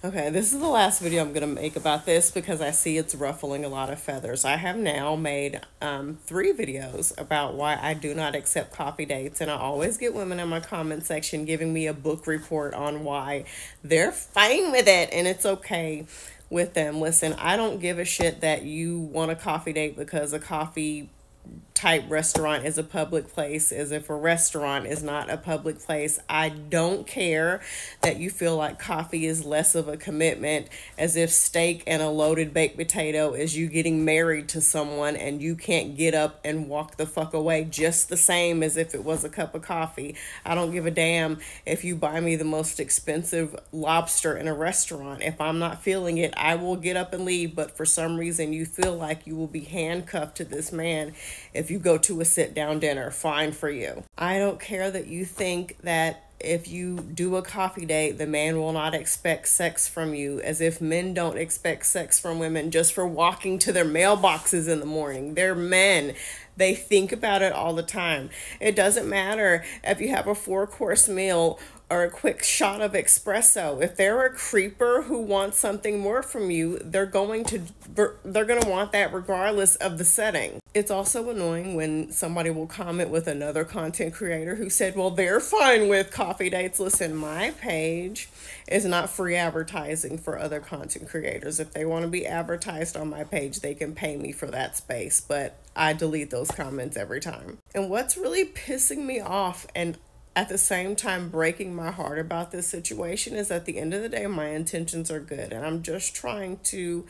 Okay, this is the last video I'm going to make about this because I see it's ruffling a lot of feathers. I have now made 3 videos about why I do not accept coffee dates, and I always get women in my comment section giving me a book report on why they're fine with it and it's okay with them. Listen, I don't give a shit that you want a coffee date because a coffee type restaurant is a public place, as if a restaurant is not a public place. I don't care that you feel like coffee is less of a commitment, as if steak and a loaded baked potato is you getting married to someone and you can't get up and walk the fuck away, just the same as if it was a cup of coffee. I don't give a damn if you buy me the most expensive lobster in a restaurant. If I'm not feeling it, I will get up and leave. But for some reason you feel like you will be handcuffed to this man if you go to a sit-down dinner, fine for you. I don't care that you think that if you do a coffee date, the man will not expect sex from you, as if men don't expect sex from women just for walking to their mailboxes in the morning. They're men. They think about it all the time. It doesn't matter if you have a 4-course meal or a quick shot of espresso. If they're a creeper who wants something more from you, they're going to want that regardless of the setting. It's also annoying when somebody will comment with another content creator who said, well, they're fine with coffee dates. Listen, my page is not free advertising for other content creators. If they want to be advertised on my page, they can pay me for that space, but I delete those comments every time. And what's really pissing me off and at the same time breaking my heart about this situation is, at the end of the day, my intentions are good, and I'm just trying to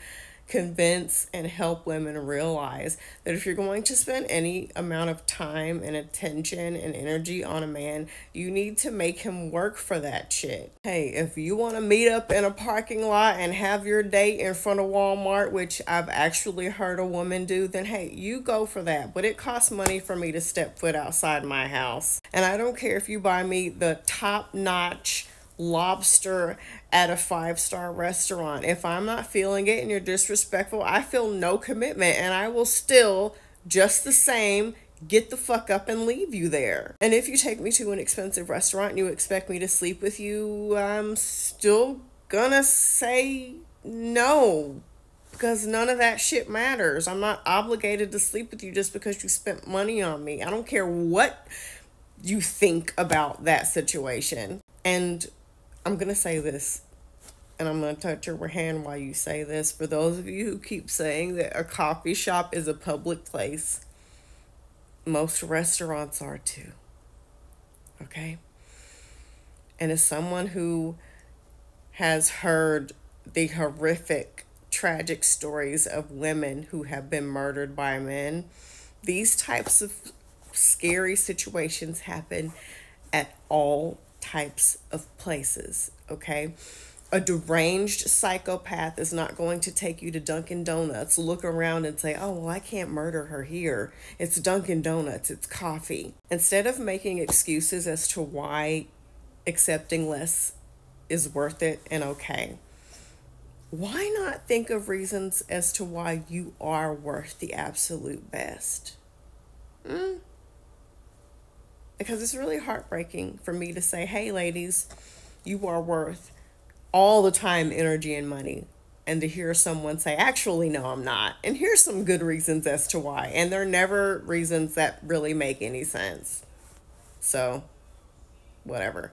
convince and help women realize that if you're going to spend any amount of time and attention and energy on a man, you need to make him work for that shit. Hey, if you want to meet up in a parking lot and have your date in front of Walmart, which I've actually heard a woman do, then hey, you go for that. But it costs money for me to step foot outside my house. And I don't care if you buy me the top-notch lobster at a 5-star restaurant. If I'm not feeling it and you're disrespectful, I feel no commitment, and I will still, just the same, get the fuck up and leave you there. And if you take me to an expensive restaurant and you expect me to sleep with you, I'm still gonna say no, because none of that shit matters. I'm not obligated to sleep with you just because you spent money on me. I don't care what you think about that situation. And I'm going to say this, and I'm going to touch your hand while you say this. For those of you who keep saying that a coffee shop is a public place, most restaurants are too. Okay? And as someone who has heard the horrific, tragic stories of women who have been murdered by men, these types of scary situations happen at all types of places, okay? A deranged psychopath is not going to take you to Dunkin' Donuts, look around and say, oh, well, I can't murder her here. It's Dunkin' Donuts, it's coffee. Instead of making excuses as to why accepting less is worth it and okay, why not think of reasons as to why you are worth the absolute best? Because it's really heartbreaking for me to say, hey, ladies, you are worth all the time, energy, and money. And to hear someone say, actually, no, I'm not. And here's some good reasons as to why. And they're never reasons that really make any sense. So, whatever.